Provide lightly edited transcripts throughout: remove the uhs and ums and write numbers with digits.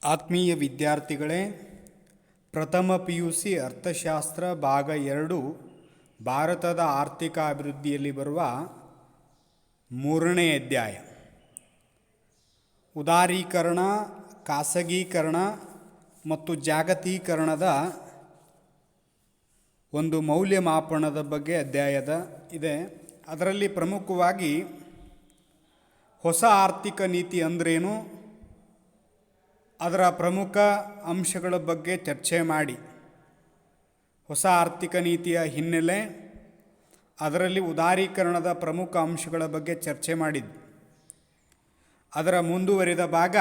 ಆತ್ಮೀಯ ವಿದ್ಯಾರ್ಥಿಗಳೇ, ಪ್ರಥಮ PUC ಅರ್ಥಶಾಸ್ತ್ರ ಭಾಗ 2 ಭಾರತದ ಆರ್ಥಿಕ ಅಭಿವೃದ್ಧಿಯಲ್ಲಿ ಬರುವ 3ನೇ ಅಧ್ಯಾಯ. ಉದಾರೀಕರಣ, ಖಾಸಗೀಕರಣ ಮತ್ತು ಜಾಗತೀಕರಣದ ಒಂದು ಮೌಲ್ಯಮಾಪನದ ಬಗ್ಗೆ ಅಧ್ಯಾಯದ ಇದೆ. ಅದರಲ್ಲಿ ಪ್ರಮುಖವಾಗಿ ಹೊಸ ಆರ್ಥಿಕ ನೀತಿ ಅಂದ್ರೇನು, ಅದರ ಪ್ರಮುಖ ಅಂಶಗಳ ಬಗ್ಗೆ ಚರ್ಚೆ ಮಾಡಿ, ಹೊಸ ಆರ್ಥಿಕ ನೀತಿಯ ಹಿನ್ನೆಲೆ, ಅದರಲ್ಲಿ ಉದಾರೀಕರಣದ ಪ್ರಮುಖ ಅಂಶಗಳ ಬಗ್ಗೆ ಚರ್ಚೆ ಮಾಡಿದ್ದು. ಅದರ ಮುಂದುವರಿದ ಭಾಗ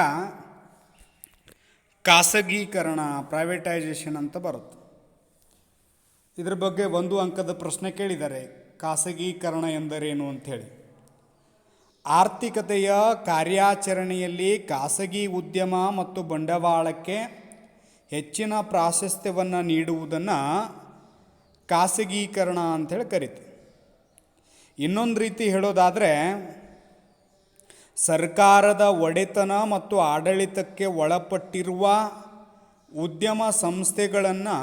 ಖಾಸಗೀಕರಣ, ಪ್ರೈವೇಟೈಸೇಷನ್ ಅಂತ ಬರುತ್ತೆ. ಇದರ ಬಗ್ಗೆ 1 ಅಂಕದ ಪ್ರಶ್ನೆ ಕೇಳಿದ್ದಾರೆ, ಖಾಸಗೀಕರಣ ಎಂದರೇನು ಅಂಥೇಳಿ. ಆರ್ಥಿಕತೆಯ ಕಾರ್ಯಾಚರಣೆಯಲ್ಲಿ ಖಾಸಗಿ ಉದ್ಯಮ ಮತ್ತು ಬಂಡವಾಳಕ್ಕೆ ಹೆಚ್ಚಿನ ಪ್ರಾಶಸ್ತ್ಯವನ್ನು ನೀಡುವುದನ್ನು ಖಾಸಗೀಕರಣ ಅಂಥೇಳಿ ಕರೀತೀವಿ. ಇನ್ನೊಂದು ರೀತಿ ಹೇಳೋದಾದರೆ, ಸರ್ಕಾರದ ಒಡೆತನ ಮತ್ತು ಆಡಳಿತಕ್ಕೆ ಒಳಪಟ್ಟಿರುವ ಉದ್ಯಮ ಸಂಸ್ಥೆಗಳನ್ನು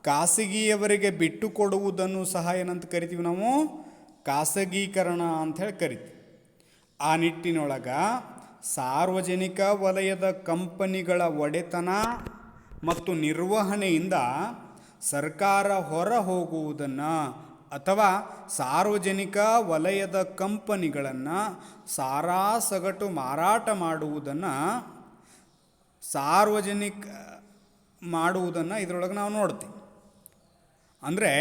ಖಾಸಗಿಯವರಿಗೆ ಬಿಟ್ಟುಕೊಡುವುದನ್ನು ಸಹ ಏನಂತ ಕರಿತೀವಿ, ನಾವು ಖಾಸಗೀಕರಣ ಅಂಥೇಳಿ ಕರಿತೀವಿ. ಆ ನಿಟ್ಟಿನೊಳಗೆ ಸಾರ್ವಜನಿಕ ವಲಯದ ಕಂಪನಿಗಳ ಒಡೆತನ ಮತ್ತು ನಿರ್ವಹಣೆಯಿಂದ ಸರ್ಕಾರ ಹೊರ ಹೋಗುವುದನ್ನು ಅಥವಾ ಸಾರ್ವಜನಿಕ ವಲಯದ ಕಂಪನಿಗಳನ್ನು ಸಾರಾಸಗಟು ಮಾರಾಟ ಮಾಡುವುದನ್ನು ಇದರೊಳಗೆ ನಾವು ನೋಡ್ತೀವಿ. ಅಂದರೆ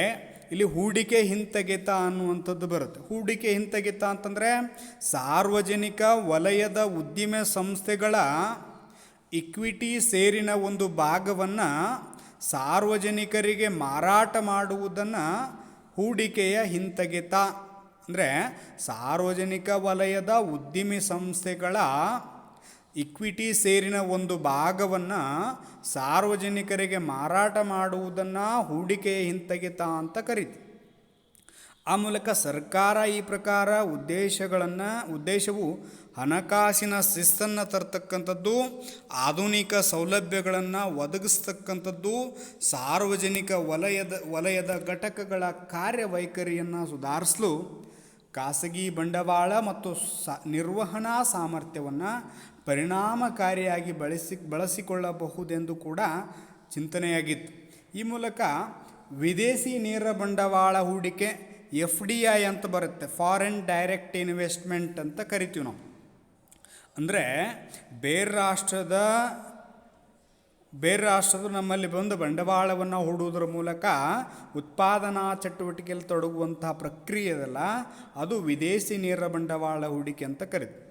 ಇಲ್ಲಿ ಹೂಡಿಕೆ ಹಿಂತೆಗೆತ ಅನ್ನುವಂಥದ್ದು ಬರುತ್ತೆ. ಹೂಡಿಕೆ ಹಿಂತೆಗೆತ ಅಂತಂದರೆ ಸಾರ್ವಜನಿಕ ವಲಯದ ಉದ್ದಿಮೆ ಸಂಸ್ಥೆಗಳ ಇಕ್ವಿಟಿ ಸೇರಿನ ಒಂದು ಭಾಗವನ್ನು ಸಾರ್ವಜನಿಕರಿಗೆ ಮಾರಾಟ ಮಾಡುವುದನ್ನು ಹೂಡಿಕೆಯ ಹಿಂತೆಗೆತ. ಅಂದರೆ ಸಾರ್ವಜನಿಕ ವಲಯದ ಉದ್ದಿಮೆ ಸಂಸ್ಥೆಗಳ ಇಕ್ವಿಟಿ ಸೇರಿನ ಒಂದು ಭಾಗವನ್ನು ಸಾರ್ವಜನಿಕರಿಗೆ ಮಾರಾಟ ಮಾಡುವುದನ್ನು ಹೂಡಿಕೆಯ ಹಿಂತೆಗೆತ ಅಂತ ಕರಿತೀವಿ. ಆ ಮೂಲಕ ಸರ್ಕಾರ ಈ ಪ್ರಕಾರ ಉದ್ದೇಶವು ಹಣಕಾಸಿನ ಶಿಸ್ತನ್ನು ತರ್ತಕ್ಕಂಥದ್ದು, ಆಧುನಿಕ ಸೌಲಭ್ಯಗಳನ್ನು ಒದಗಿಸ್ತಕ್ಕಂಥದ್ದು, ಸಾರ್ವಜನಿಕ ವಲಯದ ಘಟಕಗಳ ಕಾರ್ಯವೈಖರಿಯನ್ನು ಸುಧಾರಿಸಲು ಖಾಸಗಿ ಬಂಡವಾಳ ಮತ್ತು ನಿರ್ವಹಣಾ ಸಾಮರ್ಥ್ಯವನ್ನು ಪರಿಣಾಮಕಾರಿಯಾಗಿ ಬಳಸಿಕೊಳ್ಳಬಹುದೆಂದು ಕೂಡ ಚಿಂತನೆಯಾಗಿತ್ತು. ಈ ಮೂಲಕ ವಿದೇಶಿ ನೇರ ಬಂಡವಾಳ ಹೂಡಿಕೆ FDI ಅಂತ ಬರುತ್ತೆ, ಫಾರಿನ್ ಡೈರೆಕ್ಟ್ ಇನ್ವೆಸ್ಟ್ಮೆಂಟ್ ಅಂತ ಕರಿತೀವಿ ನಾವು. ಅಂದರೆ ಬೇರೆ ರಾಷ್ಟ್ರದ ನಮ್ಮಲ್ಲಿ ಬಂದು ಬಂಡವಾಳವನ್ನು ಹೂಡುವುದರ ಮೂಲಕ ಉತ್ಪಾದನಾ ಚಟುವಟಿಕೆಯಲ್ಲಿ ತೊಡಗುವಂತಹ ಪ್ರಕ್ರಿಯೆ ಇದೆಲ್ಲ, ಅದು ವಿದೇಶಿ ನೇರ ಬಂಡವಾಳ ಹೂಡಿಕೆ ಅಂತ ಕರಿತೀವಿ.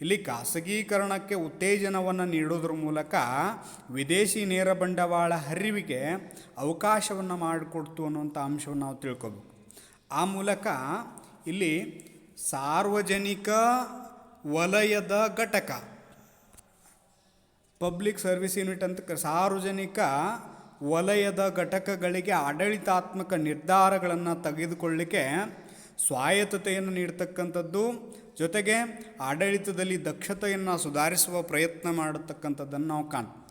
ಇಲ್ಲಿ ಖಾಸಗೀಕರಣಕ್ಕೆ ಉತ್ತೇಜನವನ್ನು ನೀಡೋದ್ರ ಮೂಲಕ ವಿದೇಶಿ ನೇರ ಬಂಡವಾಳ ಹರಿವಿಗೆ ಅವಕಾಶವನ್ನು ಮಾಡಿಕೊಡ್ತು ಅನ್ನುವಂಥ ಅಂಶವನ್ನು ನಾವು ತಿಳ್ಕೊಬೇಕು. ಆ ಮೂಲಕ ಇಲ್ಲಿ ಸಾರ್ವಜನಿಕ ವಲಯದ ಘಟಕ, ಪಬ್ಲಿಕ್ ಸರ್ವಿಸ್ ಯೂನಿಟ್ ಅಂತ ಸಾರ್ವಜನಿಕ ವಲಯದ ಘಟಕಗಳಿಗೆ ಆಡಳಿತಾತ್ಮಕ ನಿರ್ಧಾರಗಳನ್ನು ತೆಗೆದುಕೊಳ್ಳಲಿಕ್ಕೆ ಸ್ವಾಯತ್ತತೆಯನ್ನು ನೀಡತಕ್ಕಂಥದ್ದು, ಜೊತೆಗೆ ಆಡಳಿತದಲ್ಲಿ ದಕ್ಷತೆಯನ್ನು ಸುಧಾರಿಸುವ ಪ್ರಯತ್ನ ಮಾಡತಕ್ಕಂಥದ್ದನ್ನು ನಾವು ಕಾಣ್ತೀವಿ.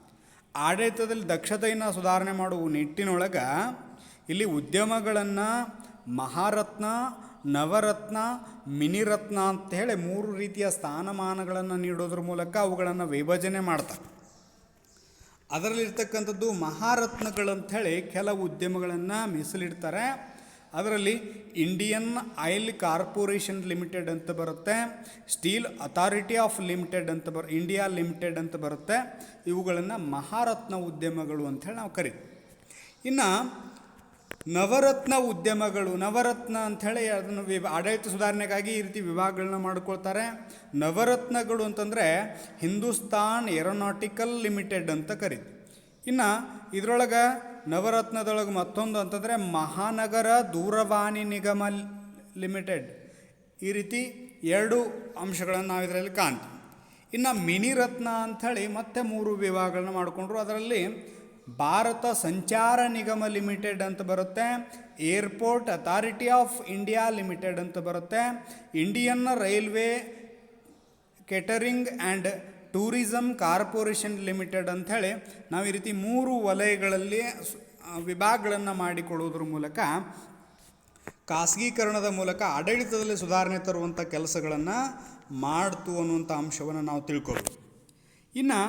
ಆಡಳಿತದಲ್ಲಿ ದಕ್ಷತೆಯನ್ನು ಸುಧಾರಣೆ ಮಾಡುವ ನಿಟ್ಟಿನೊಳಗೆ ಇಲ್ಲಿ ಉದ್ಯಮಗಳನ್ನು ಮಹಾರತ್ನ, ನವರತ್ನ, ಮಿನಿರತ್ನ ಅಂತ ಹೇಳಿ 3 ರೀತಿಯ ಸ್ಥಾನಮಾನಗಳನ್ನು ನೀಡೋದ್ರ ಮೂಲಕ ಅವುಗಳನ್ನು ವಿಭಜನೆ ಮಾಡ್ತಾರೆ. ಅದರಲ್ಲಿರ್ತಕ್ಕಂಥದ್ದು ಮಹಾರತ್ನಗಳಂಥೇಳಿ ಕೆಲವು ಉದ್ಯಮಗಳನ್ನು ಮೀಸಲಿಡ್ತಾರೆ. ಅದರಲ್ಲಿ ಇಂಡಿಯನ್ ಆಯಿಲ್ ಕಾರ್ಪೊರೇಷನ್ ಲಿಮಿಟೆಡ್ ಅಂತ ಬರುತ್ತೆ, ಸ್ಟೀಲ್ ಅಥಾರಿಟಿ ಆಫ್ ಲಿಮಿಟೆಡ್ ಅಂತ ಇಂಡಿಯಾ ಲಿಮಿಟೆಡ್ ಅಂತ ಬರುತ್ತೆ. ಇವುಗಳನ್ನು ಮಹಾರತ್ನ ಉದ್ಯಮಗಳು ಅಂಥೇಳಿ ನಾವು ಕರಿತೀವಿ. ಇನ್ನು ನವರತ್ನ ಉದ್ಯಮಗಳು, ನವರತ್ನ ಅಂಥೇಳಿ ಅದನ್ನು ಆಡಳಿತ ಸುಧಾರಣೆಗಾಗಿ ಈ ರೀತಿ ವಿಭಾಗಗಳನ್ನ ಮಾಡ್ಕೊಳ್ತಾರೆ. ನವರತ್ನಗಳು ಅಂತಂದರೆ ಹಿಂದೂಸ್ತಾನ್ ಏರೋನಾಟಿಕಲ್ ಲಿಮಿಟೆಡ್ ಅಂತ ಕರಿತೀವಿ. ಇನ್ನು ಇದರೊಳಗೆ ನವರತ್ನದೊಳಗೆ ಮತ್ತೊಂದು ಅಂತಂದರೆ ಮಹಾನಗರ ದೂರವಾಣಿ ನಿಗಮ ಲಿಮಿಟೆಡ್. ಈ ರೀತಿ 2 ಅಂಶಗಳನ್ನು ನಾವು ಇದರಲ್ಲಿ ಕಾಣ್ತೀವಿ. ಇನ್ನು ಮಿನಿರತ್ನ ಅಂಥೇಳಿ ಮತ್ತೆ 3 ವಿಭಾಗಗಳನ್ನ ಮಾಡಿಕೊಂಡ್ರು. ಅದರಲ್ಲಿ ಭಾರತ ಸಂಚಾರ ನಿಗಮ ಲಿಮಿಟೆಡ್ ಅಂತ ಬರುತ್ತೆ, airport authority of India limited ಅಂತ ಬರುತ್ತೆ, Indian railway catering and tourism corporation limited ಅಂಥೇಳಿ ನಾವು ಈ ರೀತಿ 3 ವಲಯಗಳಲ್ಲಿ ವಿಭಾಗಗಳನ್ನು ಮಾಡಿಕೊಳ್ಳುವುದ್ರ ಮೂಲಕ ಖಾಸಗೀಕರಣದ ಮೂಲಕ ಆಡಳಿತದಲ್ಲಿ ಸುಧಾರಣೆ ತರುವಂಥ ಕೆಲಸಗಳನ್ನು ಮಾಡ್ತು ಅನ್ನುವಂಥ ಅಂಶವನ್ನು ನಾವು ತಿಳ್ಕೊಬೋದು. ಇನ್ನು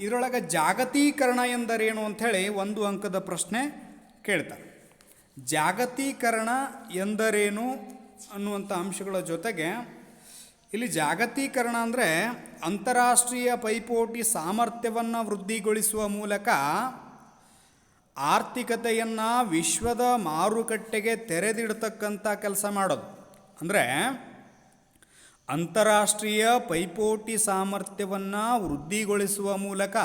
ಇದರೊಳಗೆ ಜಾಗತೀಕರಣ ಎಂದರೇನು ಅಂಥೇಳಿ 1 ಅಂಕದ ಪ್ರಶ್ನೆ ಕೇಳ್ತಾರೆ. ಜಾಗತೀಕರಣ ಎಂದರೇನು ಅನ್ನುವಂಥ ಅಂಶಗಳ ಜೊತೆಗೆ ಇಲ್ಲಿ ಜಾಗತೀಕರಣ ಅಂದರೆ ಅಂತಾರಾಷ್ಟ್ರೀಯ ಪೈಪೋಟಿ ಸಾಮರ್ಥ್ಯವನ್ನು ವೃದ್ಧಿಗೊಳಿಸುವ ಮೂಲಕ ಆರ್ಥಿಕತೆಯನ್ನು ವಿಶ್ವದ ಮಾರುಕಟ್ಟೆಗೆ ತೆರೆದಿಡ್ತಕ್ಕಂಥ ಕೆಲಸ ಮಾಡೋದು. ಅಂದರೆ ಅಂತಾರಾಷ್ಟ್ರೀಯ ಪೈಪೋಟಿ ಸಾಮರ್ಥ್ಯವನ್ನು ವೃದ್ಧಿಗೊಳಿಸುವ ಮೂಲಕ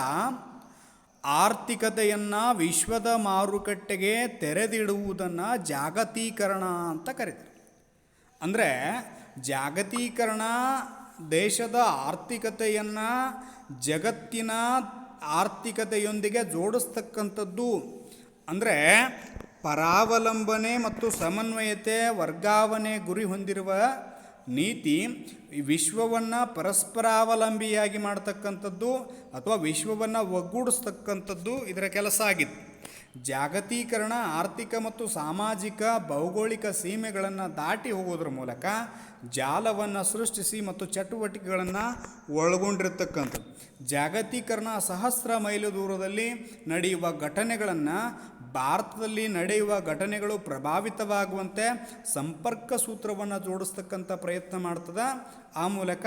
ಆರ್ಥಿಕತೆಯನ್ನು ವಿಶ್ವದ ಮಾರುಕಟ್ಟೆಗೆ ತೆರೆದಿಡುವುದನ್ನು ಜಾಗತೀಕರಣ ಅಂತ ಕರೀತಾರೆ. ಅಂದರೆ ಜಾಗತೀಕರಣ ದೇಶದ ಆರ್ಥಿಕತೆಯನ್ನು ಜಗತ್ತಿನ ಆರ್ಥಿಕತೆಯೊಂದಿಗೆ ಜೋಡಿಸ್ತಕ್ಕಂಥದ್ದು. ಅಂದರೆ ಪರಾವಲಂಬನೆ ಮತ್ತು ಸಮನ್ವಯತೆ ವರ್ಗಾವಣೆ ಗುರಿ ಹೊಂದಿರುವ ನೀತಿ ವಿಶ್ವವನ್ನು ಪರಸ್ಪರಾವಲಂಬಿಯಾಗಿ ಮಾಡ್ತಕ್ಕಂಥದ್ದು ಅಥವಾ ವಿಶ್ವವನ್ನು ಒಗ್ಗೂಡಿಸ್ತಕ್ಕಂಥದ್ದು ಇದರ ಕೆಲಸ ಆಗಿತ್ತು. ಜಾಗತೀಕರಣ ಆರ್ಥಿಕ ಮತ್ತು ಸಾಮಾಜಿಕ ಭೌಗೋಳಿಕ ಸೀಮೆಗಳನ್ನು ದಾಟಿ ಹೋಗೋದ್ರ ಮೂಲಕ ಜಾಲವನ್ನು ಸೃಷ್ಟಿಸಿ ಮತ್ತು ಚಟುವಟಿಕೆಗಳನ್ನು ಒಳಗೊಂಡಿರ್ತಕ್ಕಂಥದ್ದು. ಜಾಗತೀಕರಣ ಸಹಸ್ರ ಮೈಲು ದೂರದಲ್ಲಿ ನಡೆಯುವ ಘಟನೆಗಳನ್ನು ಭಾರತದಲ್ಲಿ ನಡೆಯುವ ಘಟನೆಗಳು ಪ್ರಭಾವಿತವಾಗುವಂತೆ ಸಂಪರ್ಕ ಸೂತ್ರವನ್ನು ಜೋಡಿಸ್ತಕ್ಕಂಥ ಪ್ರಯತ್ನ ಮಾಡ್ತದೆ. ಆ ಮೂಲಕ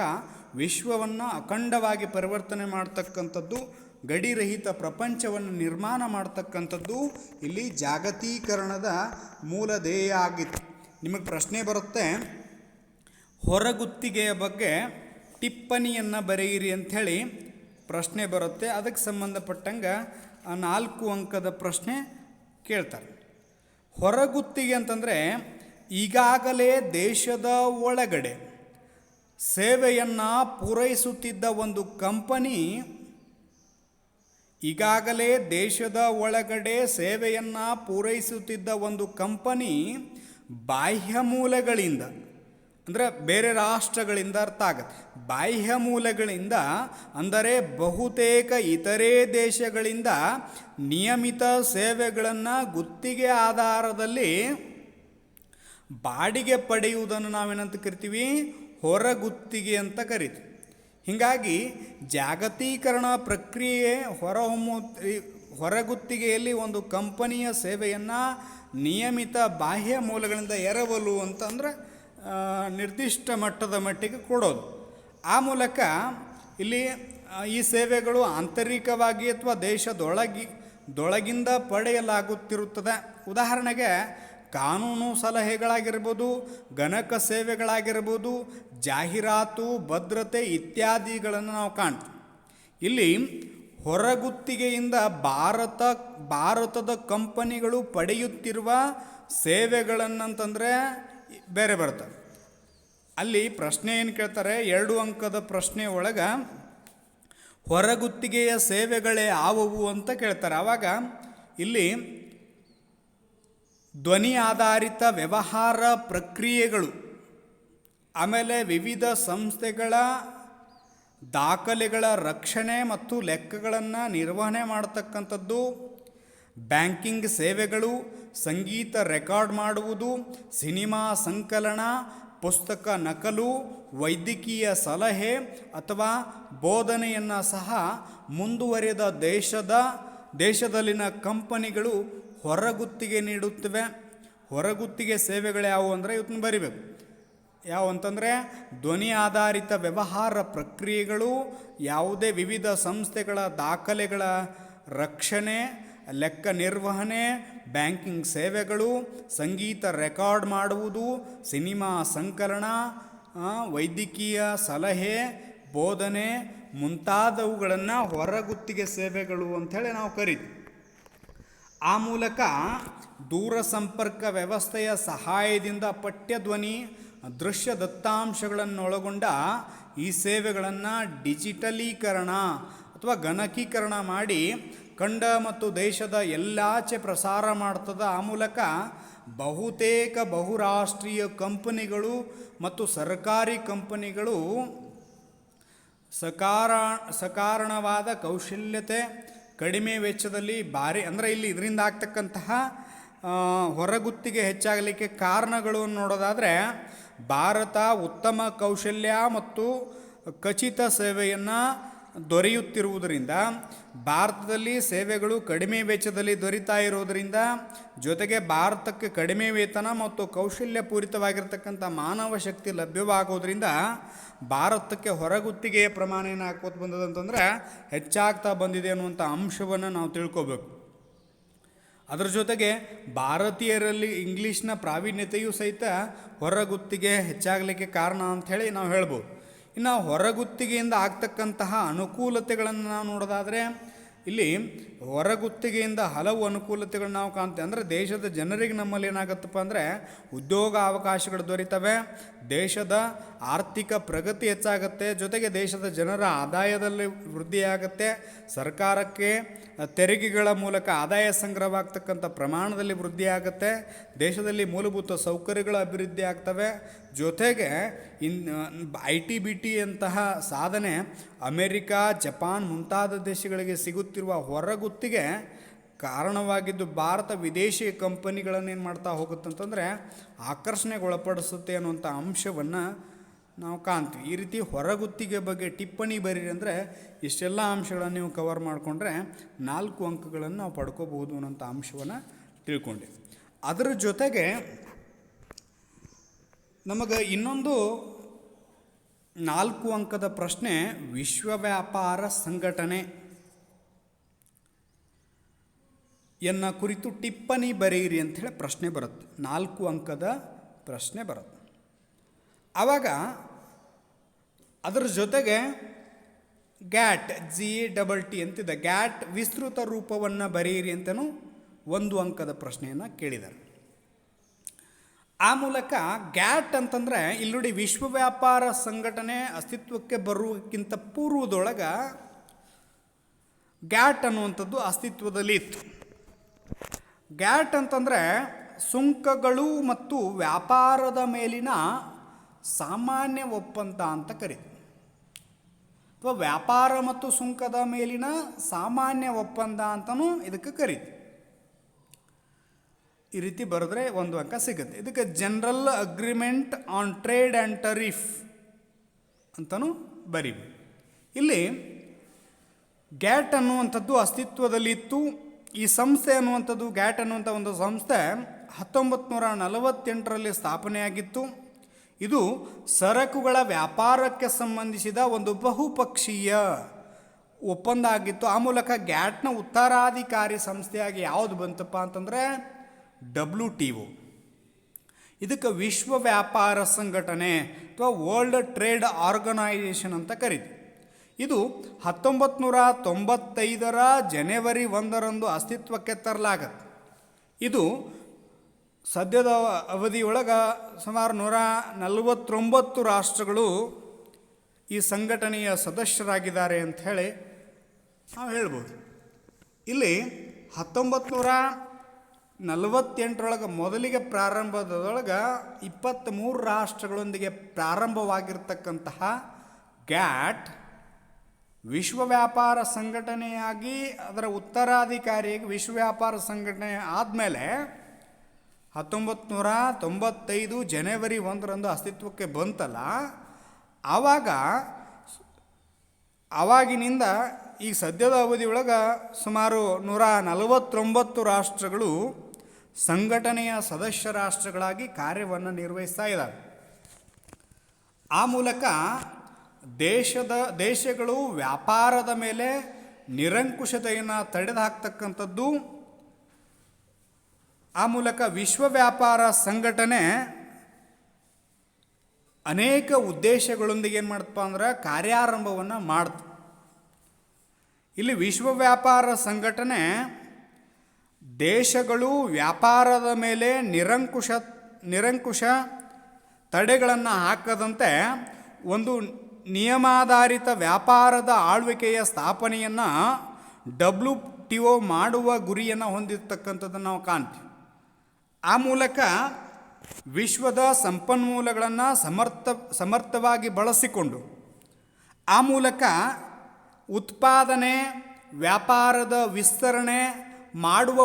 ವಿಶ್ವವನ್ನು ಅಖಂಡವಾಗಿ ಪರಿವರ್ತನೆ ಮಾಡ್ತಕ್ಕಂಥದ್ದು, ಗಡಿರಹಿತ ಪ್ರಪಂಚವನ್ನು ನಿರ್ಮಾಣ ಮಾಡ್ತಕ್ಕಂಥದ್ದು ಇಲ್ಲಿ ಜಾಗತೀಕರಣದ ಮೂಲ ಧ್ಯೇಯ ಆಗಿತ್ತು. ನಿಮಗೆ ಪ್ರಶ್ನೆ ಬರುತ್ತೆ, ಹೊರಗುತ್ತಿಗೆಯ ಬಗ್ಗೆ ಟಿಪ್ಪಣಿಯನ್ನು ಬರೆಯಿರಿ ಅಂಥೇಳಿ ಪ್ರಶ್ನೆ ಬರುತ್ತೆ. ಅದಕ್ಕೆ ಸಂಬಂಧಪಟ್ಟಂಗೆ 4 ಅಂಕದ ಪ್ರಶ್ನೆ ಕೇಳ್ತಾರೆ. ಹೊರಗುತ್ತಿಗೆ ಅಂತಂದರೆ ಈಗಾಗಲೇ ದೇಶದ ಒಳಗಡೆ ಸೇವೆಯನ್ನು ಪೂರೈಸುತ್ತಿದ್ದ ಒಂದು ಕಂಪನಿ ಬಾಹ್ಯ ಮೂಲಗಳಿಂದ, ಅಂದರೆ ಬೇರೆ ರಾಷ್ಟ್ರಗಳಿಂದ ಅರ್ಥ ಆಗುತ್ತೆ, ಬಾಹ್ಯ ಮೂಲಗಳಿಂದ ಅಂದರೆ ಬಹುತೇಕ ಇತರೆ ದೇಶಗಳಿಂದ ನಿಯಮಿತ ಸೇವೆಗಳನ್ನು ಗುತ್ತಿಗೆ ಆಧಾರದಲ್ಲಿ ಬಾಡಿಗೆ ಪಡೆಯುವುದನ್ನು ನಾವೇನಂತ ಕರಿತೀವಿ, ಹೊರಗುತ್ತಿಗೆ ಅಂತ ಕರಿತೀವಿ. ಹೀಗಾಗಿ ಜಾಗತೀಕರಣ ಪ್ರಕ್ರಿಯೆ ಹೊರಗುತ್ತಿಗೆಯಲ್ಲಿ ಒಂದು ಕಂಪನಿಯ ಸೇವೆಯನ್ನು ನಿಯಮಿತ ಬಾಹ್ಯ ಮೂಲಗಳಿಂದ ಎರವಲು ಅಂತಂದರೆ ನಿರ್ದಿಷ್ಟ ಮಟ್ಟದ ಮಟ್ಟಿಗೆ ಕೊಡೋದು. ಆ ಮೂಲಕ ಇಲ್ಲಿ ಈ ಸೇವೆಗಳು ಆಂತರಿಕವಾಗಿ ಅಥವಾ ದೇಶದೊಳಗಿಂದ ಪಡೆಯಲಾಗುತ್ತಿರುತ್ತದೆ. ಉದಾಹರಣೆಗೆ ಕಾನೂನು ಸಲಹೆಗಳಾಗಿರ್ಬೋದು, ಗಣಕ ಸೇವೆಗಳಾಗಿರ್ಬೋದು, ಜಾಹೀರಾತು, ಭದ್ರತೆ ಇತ್ಯಾದಿಗಳನ್ನು ನಾವು ಕಾಣ್ತೀವಿ. ಇಲ್ಲಿ ಹೊರಗುತ್ತಿಗೆಯಿಂದ ಭಾರತದ ಕಂಪನಿಗಳು ಪಡೆಯುತ್ತಿರುವ ಸೇವೆಗಳನ್ನಂತಂದರೆ ಬೇರೆ ಬರ್ತವೆ. ಅಲ್ಲಿ ಪ್ರಶ್ನೆ ಏನು ಕೇಳ್ತಾರೆ, 2 ಅಂಕದ ಪ್ರಶ್ನೆ ಒಳಗೆ ಹೊರಗುತ್ತಿಗೆಯ ಸೇವೆಗಳೇ ಯಾವುವು ಅಂತ ಕೇಳ್ತಾರೆ. ಆವಾಗ ಇಲ್ಲಿ ಧ್ವನಿ ಆಧಾರಿತ ವ್ಯವಹಾರ ಪ್ರಕ್ರಿಯೆಗಳು, ಆಮೇಲೆ ವಿವಿಧ ಸಂಸ್ಥೆಗಳ ದಾಖಲೆಗಳ ರಕ್ಷಣೆ ಮತ್ತು ಲೆಕ್ಕಗಳನ್ನು ನಿರ್ವಹಣೆ ಮಾಡತಕ್ಕಂಥದ್ದು, ಬ್ಯಾಂಕಿಂಗ್ ಸೇವೆಗಳು, ಸಂಗೀತ ರೆಕಾರ್ಡ್ ಮಾಡುವುದು, ಸಿನಿಮಾ ಸಂಕಲನ, ಪುಸ್ತಕ ನಕಲು, ವೈದ್ಯಕೀಯ ಸಲಹೆ ಅಥವಾ ಬೋಧನೆಯನ್ನು ಸಹ ಮುಂದುವರೆದ ದೇಶದಲ್ಲಿನ ಕಂಪನಿಗಳು ಹೊರಗುತ್ತಿಗೆ ನೀಡುತ್ತವೆ. ಹೊರಗುತ್ತಿಗೆ ಸೇವೆಗಳು ಯಾವುವು ಅಂದರೆ ಇವತ್ತನ್ನು ಬರಿಬೇಕು. ಯಾವ ಅಂತಂದರೆ ಧ್ವನಿ ಆಧಾರಿತ ವ್ಯವಹಾರ ಪ್ರಕ್ರಿಯೆಗಳು, ಯಾವುದೇ ವಿವಿಧ ಸಂಸ್ಥೆಗಳ ದಾಖಲೆಗಳ ರಕ್ಷಣೆ, ಲೆಕ್ಕ ನಿರ್ವಹಣೆ, ಬ್ಯಾಂಕಿಂಗ್ ಸೇವೆಗಳು, ಸಂಗೀತ ರೆಕಾರ್ಡ್ ಮಾಡುವುದು, ಸಿನಿಮಾ ಸಂಕಲನ, ವೈದ್ಯಕೀಯ ಸಲಹೆ, ಬೋಧನೆ ಮುಂತಾದವುಗಳನ್ನು ಹೊರಗುತ್ತಿಗೆ ಸೇವೆಗಳು ಅಂಥೇಳಿ ನಾವು ಕರಿತೀವಿ. ಆ ಮೂಲಕ ದೂರ ಸಂಪರ್ಕ ವ್ಯವಸ್ಥೆಯ ಸಹಾಯದಿಂದ ಪಠ್ಯಧ್ವನಿ ದೃಶ್ಯ ದತ್ತಾಂಶಗಳನ್ನೊಳಗೊಂಡ ಈ ಸೇವೆಗಳನ್ನು ಡಿಜಿಟಲೀಕರಣ ಅಥವಾ ಗಣಕೀಕರಣ ಮಾಡಿ ಖಂಡ ಮತ್ತು ದೇಶದ ಎಲ್ಲಾಚೆ ಪ್ರಸಾರ ಮಾಡ್ತದೆ. ಆ ಮೂಲಕ ಬಹುತೇಕ ಬಹುರಾಷ್ಟ್ರೀಯ ಕಂಪನಿಗಳು ಮತ್ತು ಸರ್ಕಾರಿ ಕಂಪನಿಗಳು ಸಕಾರಣವಾದ ಕೌಶಲ್ಯತೆ, ಕಡಿಮೆ ವೆಚ್ಚದಲ್ಲಿ ಭಾರಿ ಅಂದರೆ ಇಲ್ಲಿ ಇದರಿಂದ ಆಗ್ತಕ್ಕಂತಹ ಹೊರಗುತ್ತಿಗೆ ಹೆಚ್ಚಾಗಲಿಕ್ಕೆ ಕಾರಣಗಳು ನೋಡೋದಾದರೆ ಭಾರತ ಉತ್ತಮ ಕೌಶಲ್ಯ ಮತ್ತು ಖಚಿತ ಸೇವೆಯನ್ನು ದೊರೆಯುತ್ತಿರುವುದರಿಂದ, ಭಾರತದಲ್ಲಿ ಸೇವೆಗಳು ಕಡಿಮೆ ವೆಚ್ಚದಲ್ಲಿ ದೊರೀತಾ ಇರುವುದರಿಂದ, ಜೊತೆಗೆ ಭಾರತಕ್ಕೆ ಕಡಿಮೆ ವೇತನ ಮತ್ತು ಕೌಶಲ್ಯಪೂರಿತವಾಗಿರ್ತಕ್ಕಂಥ ಮಾನವ ಶಕ್ತಿ ಲಭ್ಯವಾಗೋದ್ರಿಂದ ಭಾರತಕ್ಕೆ ಹೊರಗುತ್ತಿಗೆಯ ಪ್ರಮಾಣ ಏನು ಹಾಕೋದು ಬಂದದಂತಂದ್ರೆ ಹೆಚ್ಚಾಗ್ತಾ ಬಂದಿದೆ ಅನ್ನುವಂಥ ಅಂಶವನ್ನು ನಾವು ತಿಳ್ಕೊಬೇಕು. ಅದರ ಜೊತೆಗೆ ಭಾರತೀಯರಲ್ಲಿ ಇಂಗ್ಲೀಷ್ನ ಪ್ರಾವೀಣ್ಯತೆಯೂ ಸಹಿತ ಹೊರಗುತ್ತಿಗೆ ಹೆಚ್ಚಾಗಲಿಕ್ಕೆ ಕಾರಣ ಅಂಥೇಳಿ ನಾವು ಹೇಳ್ಬೋದು. ಇನ್ನು ಹೊರಗುತ್ತಿಗೆಯಿಂದ ಆಗ್ತಕ್ಕಂತಹ ಅನುಕೂಲತೆಗಳನ್ನು ನಾವು ನೋಡೋದಾದರೆ ಇಲ್ಲಿ ಹೊರಗುತ್ತಿಗೆಯಿಂದ ಹಲವು ಅನುಕೂಲತೆಗಳು ನಾವು ಕಾಣ್ತೇವೆ. ಅಂದರೆ ದೇಶದ ಜನರಿಗೆ ನಮ್ಮಲ್ಲಿ ಏನಾಗುತ್ತಪ್ಪ ಅಂದರೆ ಉದ್ಯೋಗ ಅವಕಾಶಗಳು ದೊರೀತವೆ, ದೇಶದ ಆರ್ಥಿಕ ಪ್ರಗತಿ ಹೆಚ್ಚಾಗುತ್ತೆ, ಜೊತೆಗೆ ದೇಶದ ಜನರ ಆದಾಯದಲ್ಲಿ ವೃದ್ಧಿಯಾಗುತ್ತೆ, ಸರ್ಕಾರಕ್ಕೆ ತೆರಿಗೆಗಳ ಮೂಲಕ ಆದಾಯ ಸಂಗ್ರಹವಾಗ್ತಕ್ಕಂಥ ಪ್ರಮಾಣದಲ್ಲಿ ವೃದ್ಧಿಯಾಗುತ್ತೆ, ದೇಶದಲ್ಲಿ ಮೂಲಭೂತ ಸೌಕರ್ಯಗಳು ಅಭಿವೃದ್ಧಿ ಆಗ್ತವೆ, ಜೊತೆಗೆ ITBT ಅಂತಹ ಸಾಧನೆ ಅಮೆರಿಕ, ಜಪಾನ್ ಮುಂತಾದ ದೇಶಗಳಿಗೆ ಸಿಗುತ್ತಿರುವ ಹೊರಗುತ್ತಿಗೆ ಕಾರಣವಾಗಿದ್ದು ಭಾರತ ವಿದೇಶಿ ಕಂಪನಿಗಳನ್ನೇನು ಮಾಡ್ತಾ ಹೋಗುತ್ತಂತಂದರೆ ಆಕರ್ಷಣೆಗೊಳಪಡಿಸುತ್ತೆ ಅನ್ನುವಂಥ ಅಂಶವನ್ನು ನಾವು ಕಾಣ್ತೀವಿ. ಈ ರೀತಿ ಹೊರಗುತ್ತಿಗೆ ಬಗ್ಗೆ ಟಿಪ್ಪಣಿ ಬರೀರಿ ಅಂದರೆ ಇಷ್ಟೆಲ್ಲ ಅಂಶಗಳನ್ನು ನೀವು ಕವರ್ ಮಾಡಿಕೊಂಡ್ರೆ 4 ಅಂಕಗಳನ್ನು ನಾವು ಪಡ್ಕೋಬಹುದು ಅನ್ನೋಂಥ ಅಂಶವನ್ನು ತಿಳ್ಕೊಂಡಿವಿ. ಅದರ ಜೊತೆಗೆ ನಮಗೆ ಇನ್ನೊಂದು 4 ಅಂಕದ ಪ್ರಶ್ನೆ, ವಿಶ್ವ ವ್ಯಾಪಾರ ಸಂಘಟನೆ ಎನ್ನ ಕುರಿತು ಟಿಪ್ಪಣಿ ಬರೆಯಿರಿ ಅಂಥೇಳಿ ಪ್ರಶ್ನೆ ಬರುತ್ತೆ. 4 ಅಂಕದ ಪ್ರಶ್ನೆ ಬರುತ್ತೆ. ಆವಾಗ ಅದರ ಜೊತೆಗೆ ಗ್ಯಾಟ್ GATT ಅಂತಿದೆ, ಗ್ಯಾಟ್ ವಿಸ್ತೃತ ರೂಪವನ್ನು ಬರೆಯಿರಿ ಅಂತಲೂ 1 ಅಂಕದ ಪ್ರಶ್ನೆಯನ್ನು ಕೇಳಿದ್ದಾರೆ. ಆ ಮೂಲಕ ಗ್ಯಾಟ್ ಅಂತಂದರೆ ಇಲ್ಲಿ ನೋಡಿ, ವಿಶ್ವ ವ್ಯಾಪಾರ ಸಂಘಟನೆ ಅಸ್ತಿತ್ವಕ್ಕೆ ಬರುವುದಕ್ಕಿಂತ ಪೂರ್ವದೊಳಗೆ ಗ್ಯಾಟ್ ಅನ್ನುವಂಥದ್ದು ಅಸ್ತಿತ್ವದಲ್ಲಿ ಇತ್ತು. ಗ್ಯಾಟ್ ಅಂತಂದರೆ ಸುಂಕಗಳು ಮತ್ತು ವ್ಯಾಪಾರದ ಮೇಲಿನ ಸಾಮಾನ್ಯ ಒಪ್ಪಂದ ಅಂತ ಕರೀತೀವಿ, ಅಥವಾ ವ್ಯಾಪಾರ ಮತ್ತು ಸುಂಕದ ಮೇಲಿನ ಸಾಮಾನ್ಯ ಒಪ್ಪಂದ ಅಂತಲೂ ಇದಕ್ಕೆ ಕರೀತೀವಿ. ಈ ರೀತಿ ಬರೆದ್ರೆ 1 ಅಂಕ ಸಿಗುತ್ತೆ. ಇದಕ್ಕೆ general agreement on trade and tariff ಅಂತಲೂ ಬರೀವಿ. ಇಲ್ಲಿ ಗ್ಯಾಟ್ ಅನ್ನುವಂಥದ್ದು ಅಸ್ತಿತ್ವದಲ್ಲಿತ್ತು. ಈ ಸಂಸ್ಥೆ ಅನ್ನುವಂಥದ್ದು, ಗ್ಯಾಟ್ ಅನ್ನುವಂಥ ಒಂದು ಸಂಸ್ಥೆ 1948ರಲ್ಲಿ ಸ್ಥಾಪನೆಯಾಗಿತ್ತು. ಇದು ಸರಕುಗಳ ವ್ಯಾಪಾರಕ್ಕೆ ಸಂಬಂಧಿಸಿದ ಒಂದು ಬಹುಪಕ್ಷೀಯ ಒಪ್ಪಂದ ಆಗಿತ್ತು. ಆ ಮೂಲಕ ಗ್ಯಾಟ್ನ ಉತ್ತರಾಧಿಕಾರಿ ಸಂಸ್ಥೆಯಾಗಿ ಯಾವುದು ಬಂತಪ್ಪ ಅಂತಂದರೆ WTO. ಇದಕ್ಕೆ ವಿಶ್ವ ವ್ಯಾಪಾರ ಸಂಘಟನೆ ಅಥವಾ ವರ್ಲ್ಡ್ ಟ್ರೇಡ್ ಆರ್ಗನೈಜೇಷನ್ ಅಂತ ಕರೀತೀವಿ. ಇದು 1995ರ ಜನವರಿ 1ರಂದು ಅಸ್ತಿತ್ವಕ್ಕೆ ತರಲಾಗತ್ತೆ. ಇದು ಸದ್ಯದ ಅವಧಿಯೊಳಗೆ ಸುಮಾರು 149 ರಾಷ್ಟ್ರಗಳು ಈ ಸಂಘಟನೆಯ ಸದಸ್ಯರಾಗಿದ್ದಾರೆ ಅಂಥೇಳಿ ನಾವು ಹೇಳ್ಬೋದು. ಇಲ್ಲಿ 1948ರೊಳಗೆ ಮೊದಲಿಗೆ ಪ್ರಾರಂಭದೊಳಗೆ 23 ರಾಷ್ಟ್ರಗಳೊಂದಿಗೆ ಪ್ರಾರಂಭವಾಗಿರ್ತಕ್ಕಂತಹ ಗ್ಯಾಟ್ ವಿಶ್ವ ವ್ಯಾಪಾರ ಸಂಘಟನೆಯಾಗಿ ಅದರ ಉತ್ತರಾಧಿಕಾರಿಯಾಗಿ ವಿಶ್ವ ವ್ಯಾಪಾರ ಸಂಘಟನೆ ಆದಮೇಲೆ 1995 ಜನವರಿ 1ರಂದು ಅಸ್ತಿತ್ವಕ್ಕೆ ಬಂತಲ್ಲ, ಆವಾಗಿನಿಂದ ಈ ಸದ್ಯದ ಅವಧಿಯೊಳಗೆ ಸುಮಾರು 149 ರಾಷ್ಟ್ರಗಳು ಸಂಘಟನೆಯ ಸದಸ್ಯ ರಾಷ್ಟ್ರಗಳಾಗಿ ಕಾರ್ಯವನ್ನು ನಿರ್ವಹಿಸ್ತಾ ಇದ್ದಾವೆ. ಆ ಮೂಲಕ ದೇಶಗಳು ವ್ಯಾಪಾರದ ಮೇಲೆ ನಿರಂಕುಶತೆಯನ್ನು ತಡೆದುಹಾಕ್ತಕ್ಕಂಥದ್ದು. ಆ ಮೂಲಕ ವಿಶ್ವ ವ್ಯಾಪಾರ ಸಂಘಟನೆ ಅನೇಕ ಉದ್ದೇಶಗಳೊಂದಿಗೆ ಏನು ಮಾಡ್ತಪ್ಪ ಅಂದ್ರೆ ಕಾರ್ಯಾರಂಭವನ್ನು ಮಾಡ್ತು. ಇಲ್ಲಿ ವಿಶ್ವ ವ್ಯಾಪಾರ ಸಂಘಟನೆ ದೇಶಗಳು ವ್ಯಾಪಾರದ ಮೇಲೆ ನಿರಂಕುಶ ತಡೆಗಳನ್ನು ಹಾಕದಂತೆ ಒಂದು ನಿಯಮಾಧಾರಿತ ವ್ಯಾಪಾರದ ಆಳ್ವಿಕೆಯ ಸ್ಥಾಪನೆಯನ್ನು WTO ಮಾಡುವ ಗುರಿಯನ್ನು ಹೊಂದಿರತಕ್ಕಂಥದ್ದನ್ನು ನಾವು ಕಾಣ್ತೀವಿ. ಆ ಮೂಲಕ ವಿಶ್ವದ ಸಂಪನ್ಮೂಲಗಳನ್ನು ಸಮರ್ಥವಾಗಿ ಬಳಸಿಕೊಂಡು ಆ ಮೂಲಕ ಉತ್ಪಾದನೆ ವ್ಯಾಪಾರದ ವಿಸ್ತರಣೆ ಮಾಡುವ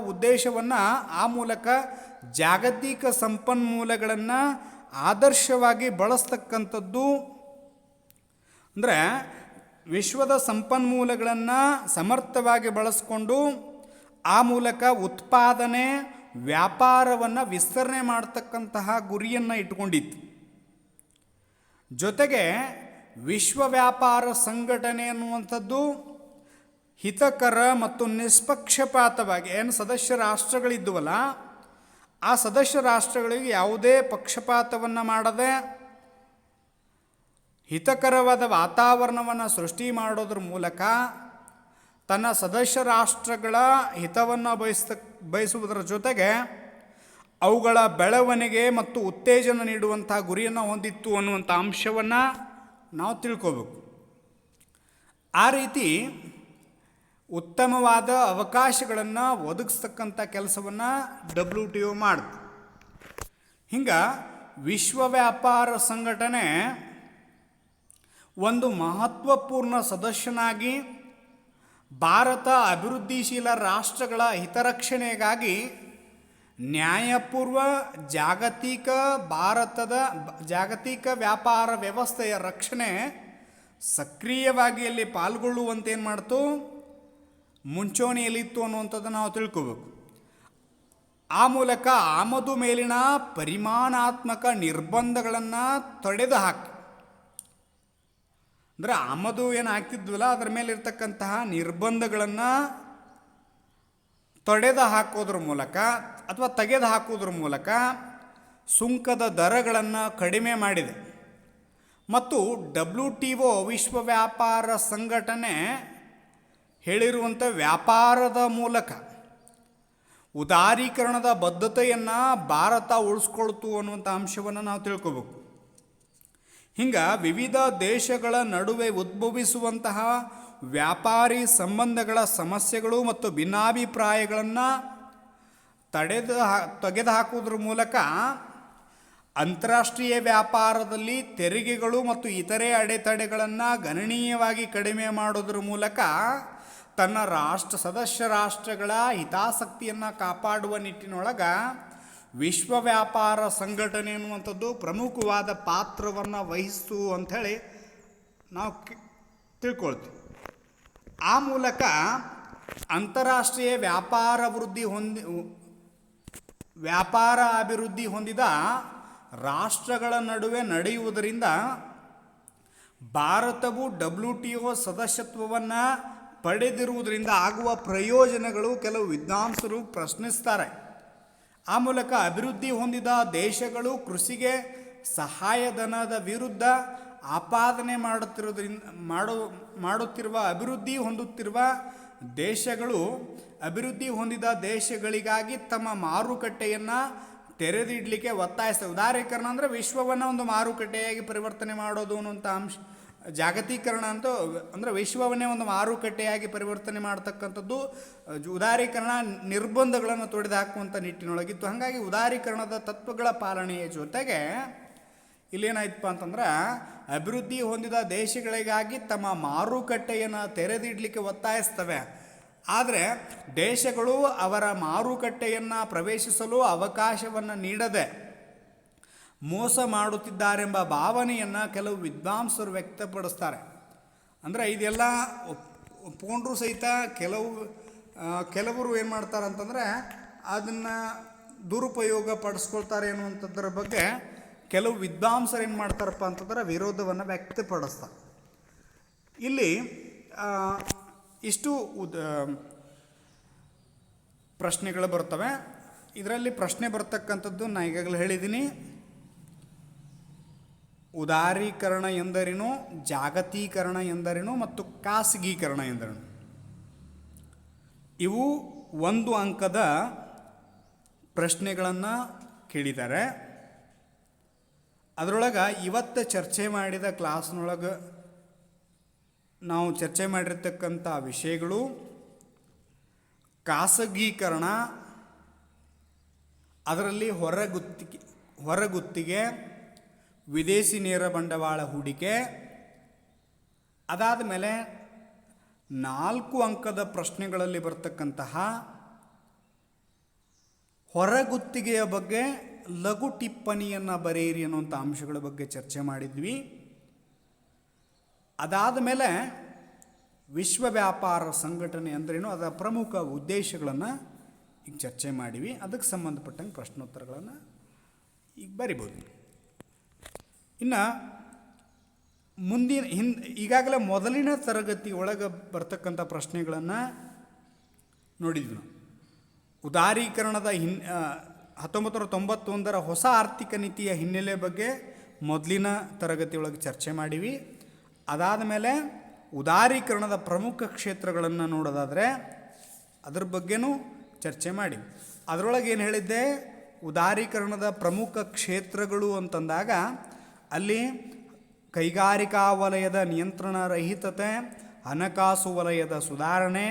ಉದ್ದೇಶವನ್ನು ಆ ಮೂಲಕ ಜಾಗತಿಕ ಸಂಪನ್ಮೂಲಗಳನ್ನು ಆದರ್ಶವಾಗಿ ಬಳಸ್ತಕ್ಕಂಥದ್ದು. ಅಂದರೆ ವಿಶ್ವದ ಸಂಪನ್ಮೂಲಗಳನ್ನು ಸಮರ್ಥವಾಗಿ ಬಳಸ್ಕೊಂಡು ಆ ಮೂಲಕ ಉತ್ಪಾದನೆ ವ್ಯಾಪಾರವನ್ನು ವಿಸ್ತರಣೆ ಮಾಡ್ತಕ್ಕಂತಹ ಗುರಿಯನ್ನು ಇಟ್ಕೊಂಡಿತ್ತು. ಜೊತೆಗೆ ವಿಶ್ವ ವ್ಯಾಪಾರ ಸಂಘಟನೆ ಅನ್ನುವಂಥದ್ದು ಹಿತಕರ ಮತ್ತು ನಿಷ್ಪಕ್ಷಪಾತವಾಗಿ ಏನು ಸದಸ್ಯ ರಾಷ್ಟ್ರಗಳಿದ್ದುವಲ್ಲ, ಆ ಸದಸ್ಯ ರಾಷ್ಟ್ರಗಳಿಗೆ ಯಾವುದೇ ಪಕ್ಷಪಾತವನ್ನು ಮಾಡದೆ ಹಿತಕರವಾದ ವಾತಾವರಣವನ್ನು ಸೃಷ್ಟಿ ಮಾಡೋದ್ರ ಮೂಲಕ ತನ್ನ ಸದಸ್ಯ ರಾಷ್ಟ್ರಗಳ ಹಿತವನ್ನು ಬಯಸುವುದರ ಜೊತೆಗೆ ಅವುಗಳ ಬೆಳವಣಿಗೆ ಮತ್ತು ಉತ್ತೇಜನ ನೀಡುವಂಥ ಗುರಿಯನ್ನು ಹೊಂದಿತ್ತು ಅನ್ನುವಂಥ ಅಂಶವನ್ನು ನಾವು ತಿಳ್ಕೋಬೇಕು. ಆ ರೀತಿ ಉತ್ತಮವಾದ ಅವಕಾಶಗಳನ್ನು ಒದಗಿಸ್ತಕ್ಕಂಥ ಕೆಲಸವನ್ನು WTO ಮಾಡುತ್ತೆ. ಹಿಂಗೆ ವಿಶ್ವ ವ್ಯಾಪಾರ ಸಂಘಟನೆ ಒಂದು ಮಹತ್ವಪೂರ್ಣ ಸದಸ್ಯನಾಗಿ ಭಾರತ ಅಭಿವೃದ್ಧಿಶೀಲ ರಾಷ್ಟ್ರಗಳ ಹಿತರಕ್ಷಣೆಗಾಗಿ ನ್ಯಾಯಪೂರ್ವ ಜಾಗತಿಕ ವ್ಯಾಪಾರ ವ್ಯವಸ್ಥೆಯ ರಕ್ಷಣೆ ಸಕ್ರಿಯವಾಗಿ ಅಲ್ಲಿ ಪಾಲ್ಗೊಳ್ಳುವಂತೆ ಏನು ಮಾಡ್ತು, ಮುಂಚೂಣಿಯಲ್ಲಿತ್ತು ಅನ್ನುವಂಥದ್ದನ್ನು ನಾವು ತಿಳ್ಕೋಬೇಕು. ಆ ಮೂಲಕ ಆಮದು ಮೇಲಿನ ಪರಿಮಾಣಾತ್ಮಕ ನಿರ್ಬಂಧಗಳನ್ನು ತೊಡೆದು ಹಾಕಿ, ಅಂದರೆ ಆಮದು ಏನು ಆಗ್ತಿದ್ವಲ್ಲ ಅದರ ಮೇಲೆ ಇರ್ತಕ್ಕಂತಹ ನಿರ್ಬಂಧಗಳನ್ನು ತೊಡೆದು ಹಾಕೋದ್ರ ಮೂಲಕ ಅಥವಾ ತೆಗೆದು ಹಾಕೋದ್ರ ಮೂಲಕ ಸುಂಕದ ದರಗಳನ್ನು ಕಡಿಮೆ ಮಾಡಿದೆ. ಮತ್ತು WTO ವಿಶ್ವ ವ್ಯಾಪಾರ ಸಂಘಟನೆ ಹೇಳಿರುವಂಥ ವ್ಯಾಪಾರದ ಮೂಲಕ ಉದಾರೀಕರಣದ ಬದ್ಧತೆಯನ್ನು ಭಾರತ ಉಳಿಸ್ಕೊಳ್ತು ಅನ್ನುವಂಥ ಅಂಶವನ್ನು ನಾವು ತಿಳ್ಕೋಬೇಕು. ಹಿಂಗೆ ವಿವಿಧ ದೇಶಗಳ ನಡುವೆ ಉದ್ಭವಿಸುವಂತಹ ವ್ಯಾಪಾರಿ ಸಂಬಂಧಗಳ ಸಮಸ್ಯೆಗಳು ಮತ್ತು ಭಿನ್ನಾಭಿಪ್ರಾಯಗಳನ್ನು ತೆಗೆದುಹಾಕುವುದರ ಮೂಲಕ ಅಂತಾರಾಷ್ಟ್ರೀಯ ವ್ಯಾಪಾರದಲ್ಲಿ ತೆರಿಗೆಗಳು ಮತ್ತು ಇತರೆ ಅಡೆತಡೆಗಳನ್ನು ಗಣನೀಯವಾಗಿ ಕಡಿಮೆ ಮಾಡೋದ್ರ ಮೂಲಕ ತನ್ನ ಸದಸ್ಯ ರಾಷ್ಟ್ರಗಳ ಹಿತಾಸಕ್ತಿಯನ್ನು ಕಾಪಾಡುವ ನಿಟ್ಟಿನೊಳಗೆ ವಿಶ್ವ ವ್ಯಾಪಾರ ಸಂಘಟನೆ ಎನ್ನುವಂಥದ್ದು ಪ್ರಮುಖವಾದ ಪಾತ್ರವನ್ನು ವಹಿಸ್ತು ಅಂಥೇಳಿ ನಾವು ತಿಳ್ಕೊಳ್ತೀವಿ. ಆ ಮೂಲಕ ಅಂತಾರಾಷ್ಟ್ರೀಯ ವ್ಯಾಪಾರ ಅಭಿವೃದ್ಧಿ ಹೊಂದಿದ ರಾಷ್ಟ್ರಗಳ ನಡುವೆ ನಡೆಯುವುದರಿಂದ ಭಾರತವು WTO ಸದಸ್ಯತ್ವವನ್ನು ಪಡೆದಿರುವುದರಿಂದ ಆಗುವ ಪ್ರಯೋಜನಗಳು ಕೆಲವು ವಿದ್ವಾಂಸರು ಪ್ರಶ್ನಿಸ್ತಾರೆ. ಆ ಮೂಲಕ ಅಭಿವೃದ್ಧಿ ಹೊಂದಿದ ದೇಶಗಳು ಕೃಷಿಗೆ ಸಹಾಯಧನದ ವಿರುದ್ಧ ಆಪಾದನೆ ಮಾಡುತ್ತಿರುವ ಅಭಿವೃದ್ಧಿ ಹೊಂದುತ್ತಿರುವ ದೇಶಗಳು ಅಭಿವೃದ್ಧಿ ಹೊಂದಿದ ದೇಶಗಳಿಗಾಗಿ ತಮ್ಮ ಮಾರುಕಟ್ಟೆಯನ್ನು ತೆರೆದಿಡಲಿಕ್ಕೆ ಒತ್ತಾಯಿಸ್ತವೆ. ಉದಾರೀಕರಣ ಅಂದರೆ ವಿಶ್ವವನ್ನು ಒಂದು ಮಾರುಕಟ್ಟೆಯಾಗಿ ಪರಿವರ್ತನೆ ಮಾಡೋದು ಅನ್ನುವಂಥ ಅಂಶ. ಜಾಗತೀಕರಣ ಅಂತ ಅಂದರೆ ವಿಶ್ವವನ್ನೇ ಒಂದು ಮಾರುಕಟ್ಟೆಯಾಗಿ ಪರಿವರ್ತನೆ ಮಾಡ್ತಕ್ಕಂಥದ್ದು. ಉದಾರೀಕರಣ ನಿರ್ಬಂಧಗಳನ್ನು ತೊಡೆದು ಹಾಕುವಂಥ ನಿಟ್ಟಿನೊಳಗಿತ್ತು. ಹಾಗಾಗಿ ಉದಾರೀಕರಣದ ತತ್ವಗಳ ಪಾಲನೆಯ ಜೊತೆಗೆ ಇಲ್ಲೇನಾಯ್ತಪ್ಪ ಅಂತಂದ್ರೆ ಅಭಿವೃದ್ಧಿ ಹೊಂದಿದ ದೇಶಗಳಿಗಾಗಿ ತಮ್ಮ ಮಾರುಕಟ್ಟೆಯನ್ನು ತೆರೆದಿಡಲಿಕ್ಕೆ ಒತ್ತಾಯಿಸ್ತವೆ. ಆದರೆ ದೇಶಗಳು ಅವರ ಮಾರುಕಟ್ಟೆಯನ್ನು ಪ್ರವೇಶಿಸಲು ಅವಕಾಶವನ್ನು ನೀಡದೆ ಮೋಸ ಮಾಡುತ್ತಿದ್ದಾರೆಂಬ ಭಾವನೆಯನ್ನು ಕೆಲವು ವಿದ್ವಾಂಸರು ವ್ಯಕ್ತಪಡಿಸ್ತಾರೆ. ಅಂದರೆ ಇದೆಲ್ಲ ಒಪ್ಕೊಂಡ್ರೂ ಸಹಿತ ಕೆಲವರು ಏನು ಮಾಡ್ತಾರೆ ಅಂತಂದರೆ ಅದನ್ನು ದುರುಪಯೋಗ ಪಡಿಸ್ಕೊಳ್ತಾರೆ ಅನ್ನುವಂಥದ್ರ ಬಗ್ಗೆ ಕೆಲವು ವಿದ್ವಾಂಸರು ಏನು ಮಾಡ್ತಾರಪ್ಪ ಅಂತಂದ್ರೆ ವಿರೋಧವನ್ನು ವ್ಯಕ್ತಪಡಿಸ್ತಾರೆ. ಇಲ್ಲಿ ಇಷ್ಟು ಪ್ರಶ್ನೆಗಳು ಬರ್ತವೆ. ಇದರಲ್ಲಿ ಪ್ರಶ್ನೆ ಬರ್ತಕ್ಕಂಥದ್ದು ನಾನು ಈಗಾಗಲೇ ಹೇಳಿದ್ದೀನಿ. ಉದಾರೀಕರಣ ಎಂದರೇನು, ಜಾಗತೀಕರಣ ಎಂದರೇನು ಮತ್ತು ಖಾಸಗೀಕರಣ ಎಂದರೇನು, ಇವು ಒಂದು ಅಂಕದ ಪ್ರಶ್ನೆಗಳನ್ನು ಕೇಳಿದ್ದಾರೆ. ಅದರೊಳಗೆ ಇವತ್ತು ಚರ್ಚೆ ಮಾಡಿದ ಕ್ಲಾಸ್ನೊಳಗೆ ನಾವು ಚರ್ಚೆ ಮಾಡಿರ್ತಕ್ಕಂಥ ವಿಷಯಗಳು ಖಾಸಗೀಕರಣ, ಅದರಲ್ಲಿ ಹೊರಗುತ್ತಿಗೆ, ವಿದೇಶಿ ನೇರ ಬಂಡವಾಳ ಹೂಡಿಕೆ. ಅದಾದ ಮೇಲೆ 4 ಅಂಕದ ಪ್ರಶ್ನೆಗಳಲ್ಲಿ ಬರ್ತಕ್ಕಂತಹ ಹೊರಗುತ್ತಿಗೆಯ ಬಗ್ಗೆ ಲಘು ಟಿಪ್ಪಣಿಯನ್ನು ಬರೆಯಿರಿ ಅನ್ನುವಂಥ ಅಂಶಗಳ ಬಗ್ಗೆ ಚರ್ಚೆ ಮಾಡಿದ್ವಿ. ಅದಾದ ಮೇಲೆ ವಿಶ್ವ ವ್ಯಾಪಾರ ಸಂಘಟನೆ ಅಂದ್ರೇನು, ಅದರ ಪ್ರಮುಖ ಉದ್ದೇಶಗಳನ್ನು ಈಗ ಚರ್ಚೆ ಮಾಡಿವಿ. ಅದಕ್ಕೆ ಸಂಬಂಧಪಟ್ಟಂಗೆ ಪ್ರಶ್ನೋತ್ತರಗಳನ್ನು ಈಗ ಬರಿಬೋದು. ಇನ್ನು ಈಗಾಗಲೇ ಮೊದಲಿನ ತರಗತಿ ಒಳಗೆ ಬರ್ತಕ್ಕಂಥ ಪ್ರಶ್ನೆಗಳನ್ನು ನೋಡಿದ್ವಿ ನಾವು. ಉದಾರೀಕರಣದ 1991ರ ಹೊಸ ಆರ್ಥಿಕ ನೀತಿಯ ಹಿನ್ನೆಲೆ ಬಗ್ಗೆ ಮೊದಲಿನ ತರಗತಿಯೊಳಗೆ ಚರ್ಚೆ ಮಾಡಿವಿ. ಅದಾದ ಮೇಲೆ ಉದಾರೀಕರಣದ ಪ್ರಮುಖ ಕ್ಷೇತ್ರಗಳನ್ನು ನೋಡೋದಾದರೆ ಅದ್ರ ಬಗ್ಗೆನೂ ಚರ್ಚೆ ಮಾಡಿವಿ. ಅದರೊಳಗೆ ಏನು ಹೇಳಿದ್ದೆ, ಉದಾರೀಕರಣದ ಪ್ರಮುಖ ಕ್ಷೇತ್ರಗಳು ಅಂತಂದಾಗ ಅಲ್ಲಿ ಕೈಗಾರಿಕಾ ವಲಯದ ನಿಯಂತ್ರಣ ರಹಿತತೆ, ಹಣಕಾಸು ವಲಯದ ಸುಧಾರಣೆ,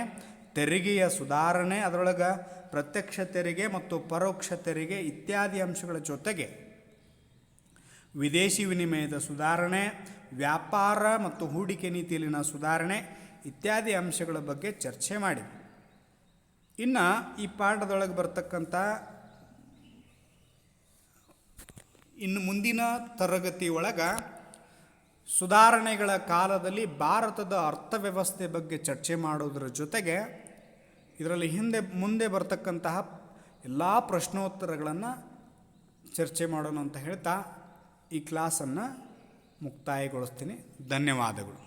ತೆರಿಗೆಯ ಸುಧಾರಣೆ, ಅದರೊಳಗೆ ಪ್ರತ್ಯಕ್ಷ ತೆರಿಗೆ ಮತ್ತು ಪರೋಕ್ಷ ತೆರಿಗೆ ಇತ್ಯಾದಿ ಅಂಶಗಳ ಜೊತೆಗೆ ವಿದೇಶಿ ವಿನಿಮಯದ ಸುಧಾರಣೆ, ವ್ಯಾಪಾರ ಮತ್ತು ಹೂಡಿಕೆ ನೀತಿಯಲ್ಲಿನ ಸುಧಾರಣೆ ಇತ್ಯಾದಿ ಅಂಶಗಳ ಬಗ್ಗೆ ಚರ್ಚೆ ಮಾಡಿ. ಇನ್ನು ಈ ಪಾಠದೊಳಗೆ ಬರ್ತಕ್ಕಂಥ ಇನ್ನು ಮುಂದಿನ ತರಗತಿ ಒಳಗೆ ಸುಧಾರಣೆಗಳ ಕಾಲದಲ್ಲಿ ಭಾರತದ ಅರ್ಥವ್ಯವಸ್ಥೆ ಬಗ್ಗೆ ಚರ್ಚೆ ಮಾಡೋದ್ರ ಜೊತೆಗೆ ಇದರಲ್ಲಿ ಮುಂದೆ ಬರ್ತಕ್ಕಂತಹ ಎಲ್ಲ ಪ್ರಶ್ನೋತ್ತರಗಳನ್ನು ಚರ್ಚೆ ಮಾಡೋಣ ಅಂತ ಹೇಳ್ತಾ ಈ ಕ್ಲಾಸನ್ನು ಮುಕ್ತಾಯಗೊಳಿಸ್ತೀನಿ. ಧನ್ಯವಾದಗಳು.